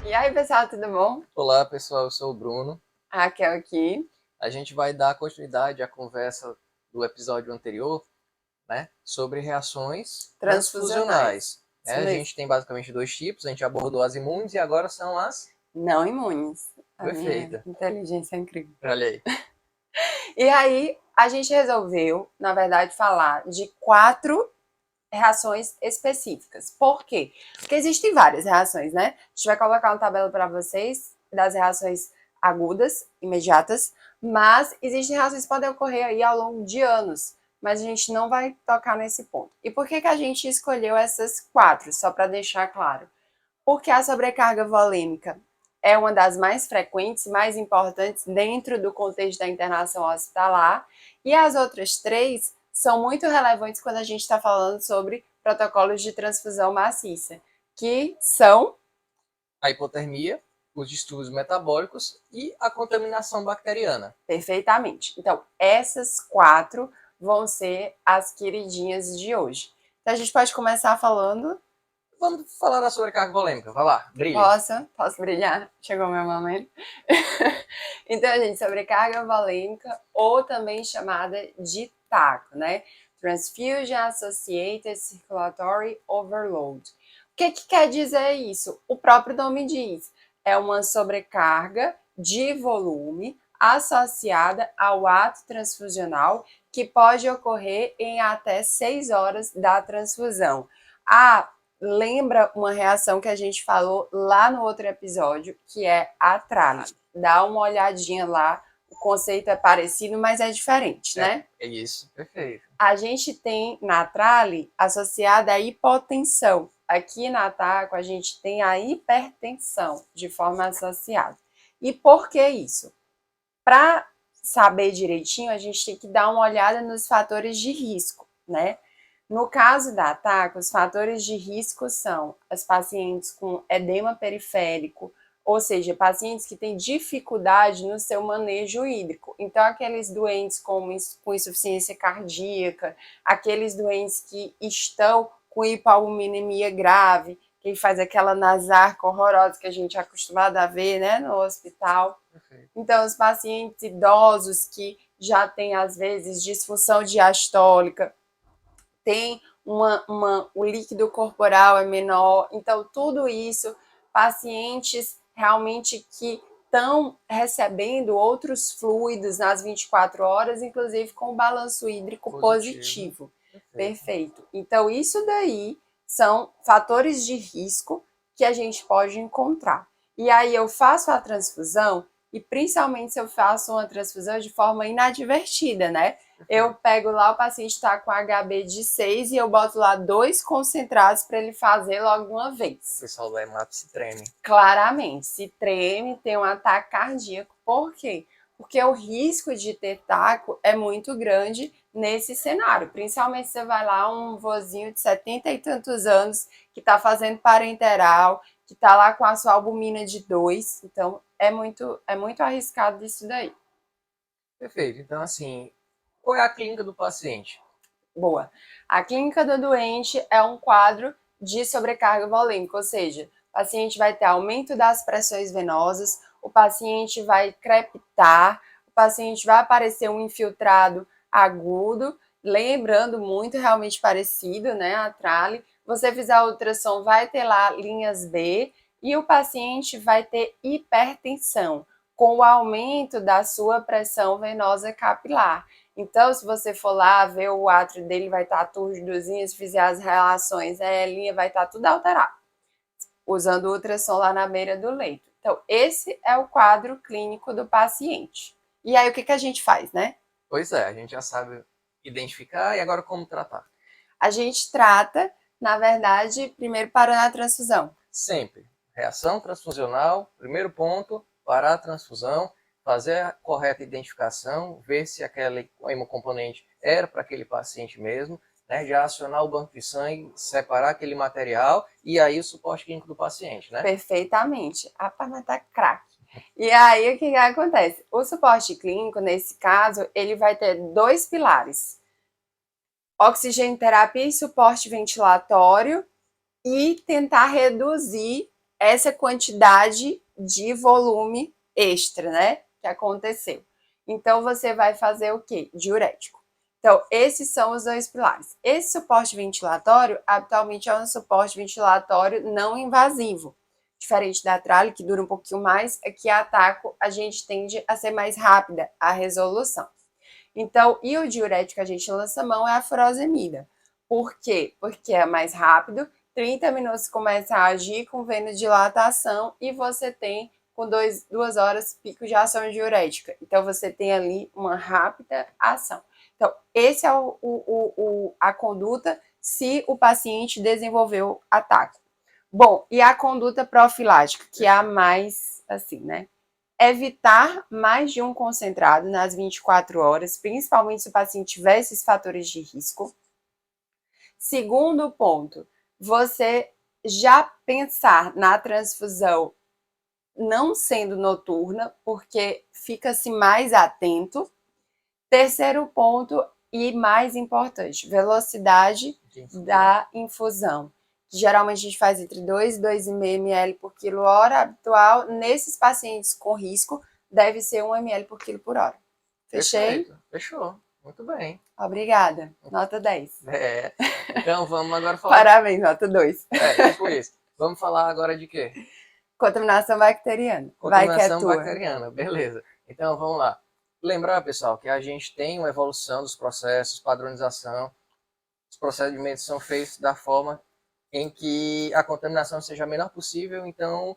E aí, pessoal, tudo bom? Olá, pessoal, eu sou o Bruno. A Raquel aqui, A gente vai dar continuidade à conversa do episódio anterior, né, sobre reações transfusionais. transfusionais. Isso A mesmo. gente tem basicamente dois tipos, a gente abordou as imunes e agora são as Não imunes. A minha perfeitas. inteligência é incrível. Olha aí. E aí, a gente resolveu, na verdade, falar de 4 reações específicas. Por quê? Porque existem várias reações, né? A gente vai colocar uma tabela para vocês das reações agudas, imediatas, mas existem reações que podem ocorrer aí ao longo de anos, mas a gente não vai tocar nesse ponto. E por que a gente escolheu essas 4? Só para deixar claro. Porque a sobrecarga volêmica é uma das mais frequentes, mais importantes dentro do contexto da internação hospitalar, e as outras 3 são muito relevantes quando a gente está falando sobre protocolos de transfusão maciça, que são A hipotermia, os distúrbios metabólicos e a contaminação bacteriana. perfeitamente. Então, essas 4 vão ser as queridinhas de hoje. Então, a gente pode começar falando. Vamos falar da sobrecarga volêmica. Vai lá, brilhe. Posso brilhar? Chegou meu momento. Então, gente, sobrecarga volêmica, ou também chamada de TACO, né? Transfusion Associated Circulatory Overload. O que quer dizer isso? O próprio nome diz, é uma sobrecarga de volume associada ao ato transfusional que pode ocorrer em até 6 horas da transfusão. Ah, lembra uma reação que a gente falou lá no outro episódio, que é a trálise. Dá uma olhadinha lá, o conceito é parecido, mas é diferente, né? É isso, perfeito. A gente tem na trale associada a hipotensão. Aqui na TACO a gente tem a hipertensão de forma associada. E por que isso? Para saber direitinho, a gente tem que dar uma olhada nos fatores de risco, né? No caso da TAC, os fatores de risco são as pacientes com edema periférico, ou seja, pacientes que têm dificuldade no seu manejo hídrico. Então, aqueles doentes com insuficiência cardíaca, aqueles doentes que estão com hipoalbuminemia grave, que faz aquela nasarca horrorosa que a gente é acostumado a ver, né, no hospital. Perfeito. Então, os pacientes idosos que já têm, às vezes, disfunção diastólica, tem o líquido corporal é menor. Então, tudo isso, pacientes realmente que estão recebendo outros fluidos nas 24 horas, inclusive com balanço hídrico positivo. Perfeito. Perfeito. Então, isso daí são fatores de risco que a gente pode encontrar. E aí eu faço a transfusão, e principalmente se eu faço uma transfusão de forma inadvertida, né? Eu pego lá, o paciente está com HB de 6 e eu boto lá 2 concentrados para ele fazer logo de uma vez. O pessoal do hemato se treme. Claramente, se treme, tem um ataque cardíaco. Por quê? Porque o risco de ter taco é muito grande nesse cenário. Principalmente se você vai lá, um vozinho de 70 e tantos anos, que está fazendo parenteral, que está lá com a sua albumina de 2. Então, é muito arriscado isso daí. Perfeito. Então, assim, qual é a clínica do paciente? Boa. A clínica do doente é um quadro de sobrecarga volêmica, ou seja, o paciente vai ter aumento das pressões venosas, o paciente vai crepitar, o paciente vai aparecer um infiltrado agudo, lembrando muito realmente parecido, né, a trale. Você fizer a ultrassom, vai ter lá linhas B e o paciente vai ter hipertensão, com o aumento da sua pressão venosa capilar. Então, se você for lá ver o átrio dele, vai estar turgidozinho, se fizer as relações, a linha vai estar tudo alterado, usando o ultrassom lá na beira do leito. Então, esse é o quadro clínico do paciente. E aí, o que a gente faz, né? Pois é, a gente já sabe identificar e agora como tratar. A gente trata, na verdade, primeiro parando a transfusão. Sempre. Reação transfusional, primeiro ponto, parar a transfusão, fazer a correta identificação, ver se aquele hemocomponente era para aquele paciente mesmo, né? Já acionar o banco de sangue, separar aquele material e aí o suporte clínico do paciente, né? Perfeitamente. A Parma tá craque. E aí, o que acontece? O suporte clínico, nesse caso, ele vai ter 2 pilares: oxigênio terapia e suporte ventilatório, e tentar reduzir essa quantidade de volume extra, né, que aconteceu. Então, você vai fazer o quê? Diurético. Então, esses são os dois pilares. Esse suporte ventilatório, habitualmente, é um suporte ventilatório não invasivo. Diferente da tralha, que dura um pouquinho mais, aqui a Taco a gente tende a ser mais rápida a resolução. Então, e o diurético que a gente lança mão é a furosemida. Por quê? Porque é mais rápido, 30 minutos começa a agir com vasodilatação e você tem com 2 horas pico de ação diurética. Então, você tem ali uma rápida ação. Então, esse é a conduta se o paciente desenvolveu ataque. Bom, e a conduta profilática, que é a mais, assim, né? Evitar mais de um concentrado nas 24 horas, principalmente se o paciente tiver esses fatores de risco. Segundo ponto, você já pensar na transfusão não sendo noturna, porque fica-se mais atento. Terceiro ponto, e mais importante, velocidade da infusão. Geralmente a gente faz entre 2 e 2,5 ml por quilo hora, habitual. Nesses pacientes com risco, deve ser 1 ml por quilo por hora. Fechei? Perfeito. Fechou. Muito bem. Obrigada. Nota 10. Então vamos agora falar. Parabéns, nota 2. Tipo isso. Vamos falar agora de quê? Contaminação bacteriana. Contaminação bacteriana, beleza. Então vamos lá. Lembrar, pessoal, que a gente tem uma evolução dos processos, padronização. Os procedimentos são feitos da forma em que a contaminação seja a menor possível. Então,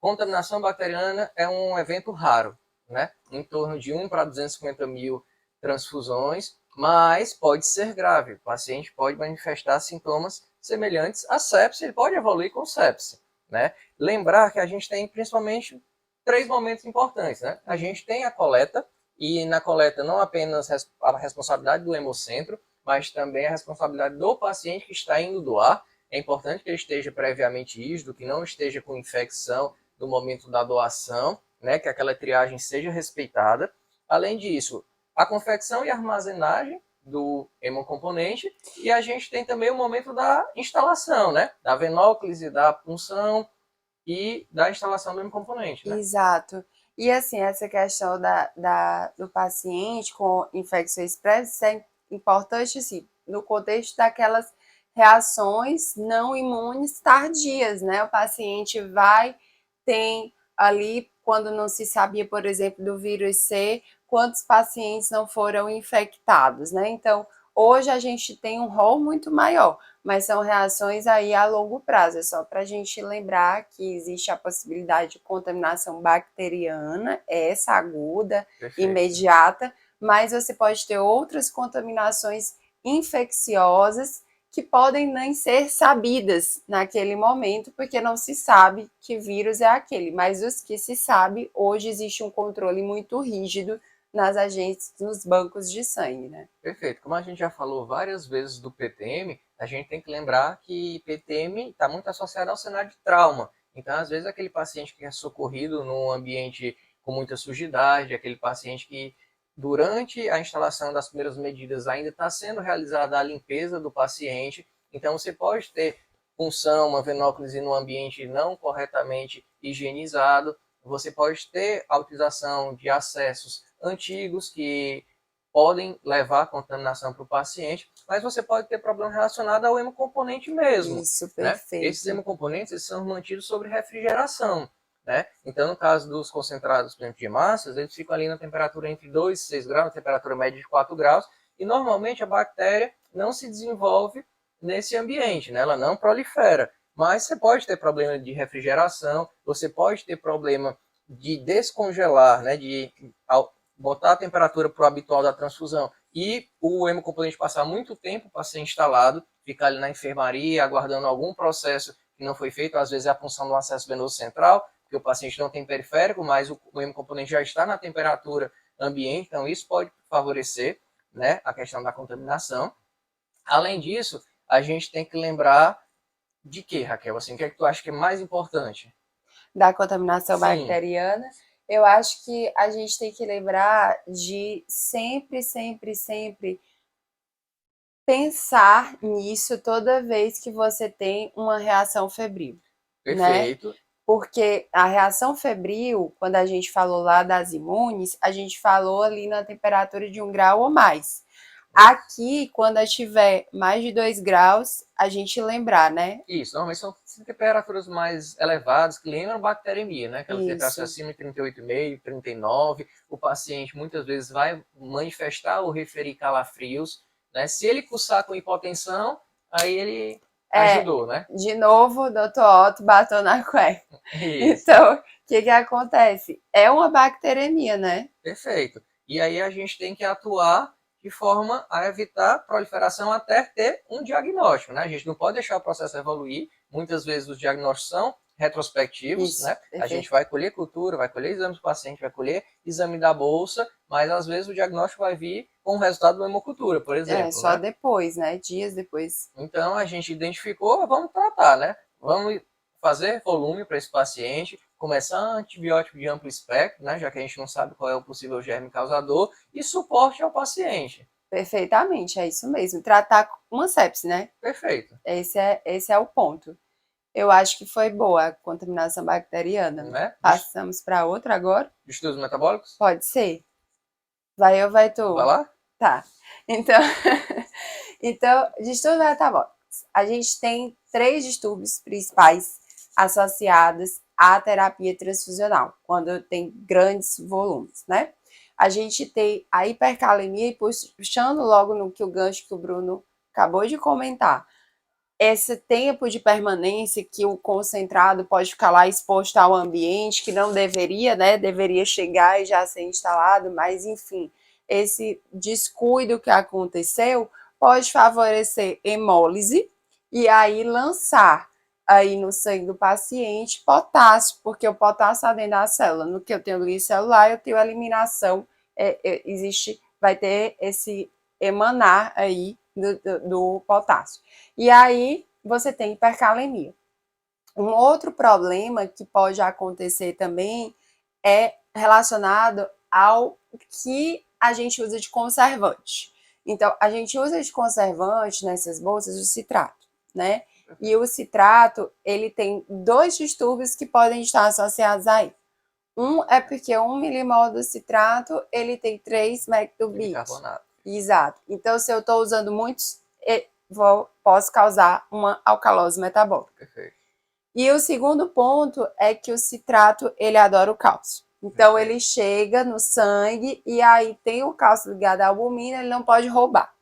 contaminação bacteriana é um evento raro, né? Em torno de 1 para 250 mil transfusões, mas pode ser grave. O paciente pode manifestar sintomas semelhantes à sepse, ele pode evoluir com sepse, né? Lembrar que a gente tem principalmente 3 momentos importantes, né? A gente tem a coleta, e na coleta não apenas a responsabilidade do hemocentro, mas também a responsabilidade do paciente que está indo doar. É importante que ele esteja previamente rígido, que não esteja com infecção no momento da doação, né, que aquela triagem seja respeitada. Além disso, a confecção e armazenagem do hemocomponente, e a gente tem também o momento da instalação, né, da venóclise, da punção e da instalação do hemocomponente. Né? Exato. E assim, essa questão do paciente com infecções prévias é importante, assim, no contexto daquelas reações não imunes tardias, né? O paciente tem ali, quando não se sabia, por exemplo, do vírus C, quantos pacientes não foram infectados, né? Então, hoje a gente tem um rol muito maior, mas são reações aí a longo prazo. É só para a gente lembrar que existe a possibilidade de contaminação bacteriana, essa aguda, Perfeito. Imediata, mas você pode ter outras contaminações infecciosas que podem nem ser sabidas naquele momento, porque não se sabe que vírus é aquele, mas os que se sabe, hoje existe um controle muito rígido nas agências, nos bancos de sangue, né? Perfeito. Como a gente já falou várias vezes do PTM, a gente tem que lembrar que PTM está muito associado ao cenário de trauma. Então, às vezes, aquele paciente que é socorrido num ambiente com muita sujidade, aquele paciente que, durante a instalação das primeiras medidas, ainda está sendo realizada a limpeza do paciente. Então, você pode ter punção, uma venóclise no ambiente não corretamente higienizado. Você pode ter a utilização de acessos antigos que podem levar a contaminação para o paciente, mas você pode ter problema relacionado ao hemocomponente mesmo. Isso, né? perfeito. Esses hemocomponentes eles são mantidos sob refrigeração. Né? Então, no caso dos concentrados, por exemplo, de massas, eles ficam ali na temperatura entre 2 e 6 graus, na temperatura média de 4 graus, e normalmente a bactéria não se desenvolve nesse ambiente, né? Ela não prolifera. Mas você pode ter problema de refrigeração, você pode ter problema de descongelar, né? De botar a temperatura para o habitual da transfusão e o hemocomponente passar muito tempo para ser instalado, ficar ali na enfermaria, aguardando algum processo que não foi feito, às vezes é a punção do acesso venoso central, porque o paciente não tem periférico, mas o hemocomponente já está na temperatura ambiente, então isso pode favorecer, né, a questão da contaminação. Além disso, a gente tem que lembrar de quê, Raquel? Assim, o que é que tu acha que é mais importante? Da contaminação Sim. bacteriana, eu acho que a gente tem que lembrar de sempre, sempre, sempre pensar nisso toda vez que você tem uma reação febril. Perfeito. Né? Porque a reação febril, quando a gente falou lá das imunes, a gente falou ali na temperatura de 1 grau ou mais. Aqui, quando estiver mais de 2 graus, a gente lembrar, né? Isso, normalmente são temperaturas mais elevadas que lembram bacteremia, né? Aquela temperatura Isso. acima de 38,5, 39. O paciente muitas vezes vai manifestar ou referir calafrios, né? Se ele cursar com hipotensão, aí ele ajudou, né? De novo, doutor Otto bateu na cueca. Isso. Então, o que acontece? É uma bacteremia, né? Perfeito. E aí a gente tem que atuar de forma a evitar proliferação até ter um diagnóstico, né? A gente não pode deixar o processo evoluir. Muitas vezes os diagnósticos são retrospectivos, Isso, né? perfeito. A gente vai colher cultura, vai colher exame do paciente, vai colher exame da bolsa, mas às vezes o diagnóstico vai vir com o resultado da hemocultura, por exemplo, só né? depois, né? Dias depois. Então a gente identificou, vamos tratar, né? Vamos fazer volume para esse paciente, começar antibiótico de amplo espectro, né? Já que a gente não sabe qual é o possível germe causador, e suporte ao paciente. Perfeitamente, é isso mesmo. Tratar uma sepse, né? Perfeito. Esse é o ponto. Eu acho que foi boa a contaminação bacteriana. Né? Passamos para outra agora? Distúrbios metabólicos? Pode ser. Vai eu, vai tu. Vai lá? Tá. Então, distúrbios metabólicos. A gente tem 3 distúrbios principais associados à terapia transfusional, quando tem grandes volumes, né? A gente tem a hipercalemia, e puxando logo no que o gancho que o Bruno acabou de comentar, esse tempo de permanência que o concentrado pode ficar lá exposto ao ambiente, que não deveria, né? Deveria chegar e já ser instalado, mas enfim, esse descuido que aconteceu pode favorecer hemólise e aí lançar aí no sangue do paciente potássio, porque o potássio está dentro da célula. No que eu tenho livre celular, eu tenho eliminação, vai ter esse emanar aí do potássio. E aí você tem hipercalemia. Um outro problema que pode acontecer também é relacionado ao que a gente usa de conservante. Então, a gente usa de conservante nessas bolsas o citrato, né? E o citrato, ele tem 2 distúrbios que podem estar associados a ele. Um é porque 1 milimol do citrato, ele tem 3 mectobit. Exato. Então, se eu estou usando muitos, posso causar uma alcalose metabólica. Perfeito. E o segundo ponto é que o citrato, ele adora o cálcio. Então, ele chega no sangue e aí tem o cálcio ligado à albumina, ele não pode roubar.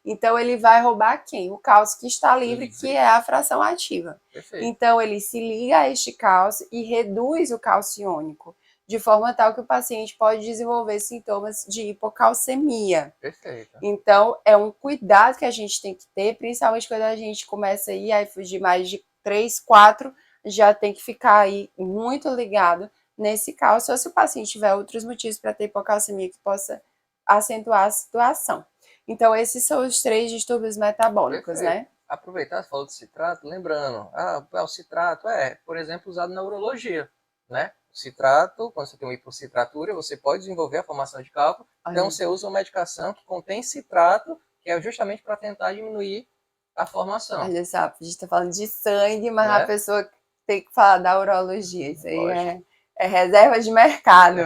Então, ele vai roubar quem? O cálcio que está livre, que é a fração ativa. Perfeito. Então, ele se liga a este cálcio e reduz o cálcio iônico, de forma tal que o paciente pode desenvolver sintomas de hipocalcemia. Perfeito. Então, é um cuidado que a gente tem que ter, principalmente quando a gente começa a ir aí fugir mais de 3, 4, já tem que ficar aí muito ligado nesse cálcio, ou se o paciente tiver outros motivos para ter hipocalcemia que possa acentuar a situação. Então, esses são os 3 distúrbios metabólicos, Perfeito. né? Aproveitar, você falou de citrato, lembrando, o citrato por exemplo, usado na urologia, né? O citrato, quando você tem uma hipocitratura, você pode desenvolver a formação de cálculo, então você usa uma medicação que contém citrato, que é justamente para tentar diminuir a formação. Olha só, a gente está falando de sangue, mas a pessoa tem que falar da urologia, isso aí é reserva de mercado.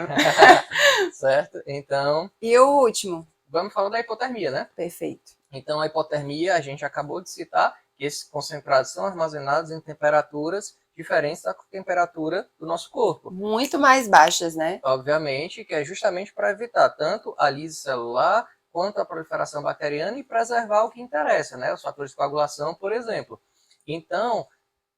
Certo? Então... E o último? Vamos falar da hipotermia, né? Perfeito. Então, a hipotermia, a gente acabou de citar que esses concentrados são armazenados em temperaturas diferentes da temperatura do nosso corpo. Muito mais baixas, né? Obviamente, que é justamente para evitar tanto a lise celular quanto a proliferação bacteriana e preservar o que interessa, né? Os fatores de coagulação, por exemplo. Então,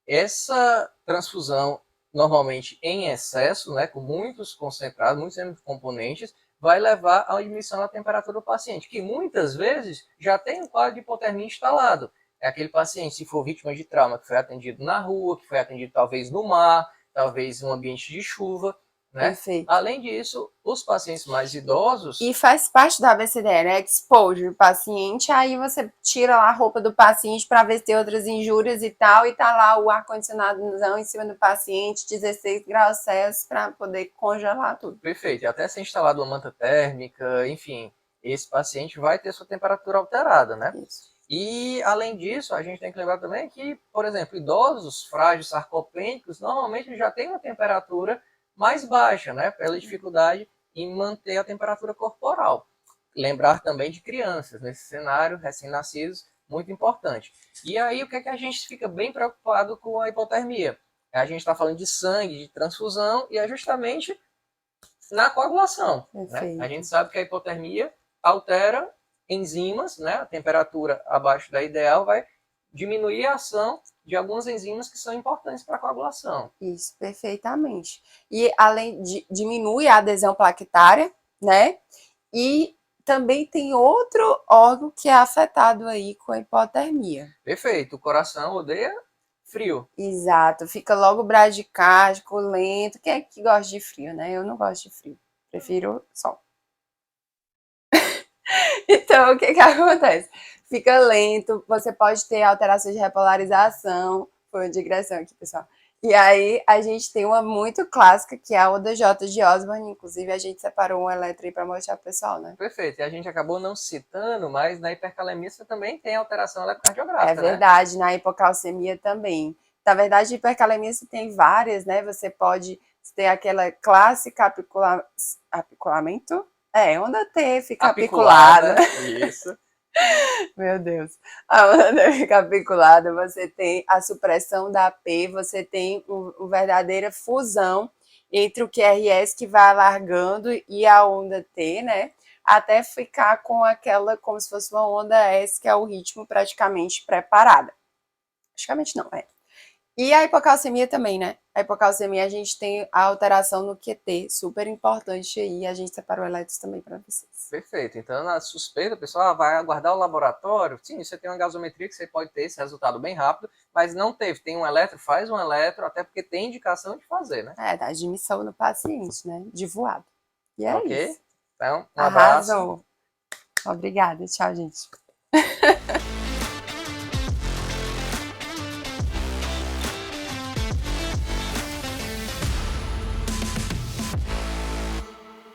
essa transfusão, normalmente em excesso, né, com muitos concentrados, muitos componentes, vai levar à diminuição da temperatura do paciente, que muitas vezes já tem um quadro de hipotermia instalado. É aquele paciente, se for vítima de trauma, que foi atendido na rua, que foi atendido talvez no mar, talvez em um ambiente de chuva, né? Perfeito. Além disso, os pacientes mais idosos... E faz parte da ABCDE, né? Exposure paciente, aí você tira lá a roupa do paciente para ver se tem outras injúrias e tal, e tá lá o ar-condicionado em cima do paciente, 16 graus Celsius, para poder congelar tudo. Perfeito. E até ser instalado uma manta térmica, enfim, esse paciente vai ter sua temperatura alterada, né? Isso. E, além disso, a gente tem que lembrar também que, por exemplo, idosos frágeis sarcopênicos normalmente já têm uma temperatura mais baixa, né? Pela dificuldade em manter a temperatura corporal. Lembrar também de crianças nesse cenário, recém-nascidos, muito importante. E aí, o que é que a gente fica bem preocupado com a hipotermia? A gente está falando de sangue, de transfusão, e é justamente na coagulação. Né? A gente sabe que a hipotermia altera enzimas, né? A temperatura abaixo da ideal vai diminuir a ação de algumas enzimas que são importantes para a coagulação. Isso, perfeitamente. E além de diminui a adesão plaquetária, né? E também tem outro órgão que é afetado aí com a hipotermia. Perfeito. O coração odeia frio. Exato. Fica logo bradicárdico, lento. Quem é que gosta de frio, né? Eu não gosto de frio. Prefiro sol. Então, o que que acontece? Fica lento, você pode ter alterações de repolarização. Foi uma digressão aqui, pessoal. E aí, a gente tem uma muito clássica, que é a ODJ de Osborne. Inclusive, a gente separou um eletro aí para mostrar pro pessoal, né? Perfeito. E a gente acabou não citando, mas na hipercalemia você também tem alteração eletrocardiográfica, É verdade, né? Na hipocalcemia também. Na verdade, hipercalemia você tem várias, né? Você pode ter aquela clássica apiculamento. É, onda T fica apiculada. Isso. Meu Deus. A onda fica apiculada, você tem a supressão da P, você tem uma verdadeira fusão entre o QRS que vai alargando e a onda T, né? Até ficar com aquela, como se fosse uma onda S, que é o ritmo praticamente preparada. Praticamente não, é. E a hipocalcemia também, né? A hipocalcemia a gente tem a alteração no QT, super importante aí, a gente separou eletros também para vocês. Perfeito. Então, na suspeita, o pessoal vai aguardar o laboratório. Sim, você tem uma gasometria que você pode ter esse resultado bem rápido, mas não teve. Tem um eletro, faz um eletro, até porque tem indicação de fazer, né? É, da admissão no paciente, né? De voado. E é Ok? isso. Então, um abraço. Arrasou. Obrigada. Tchau, gente.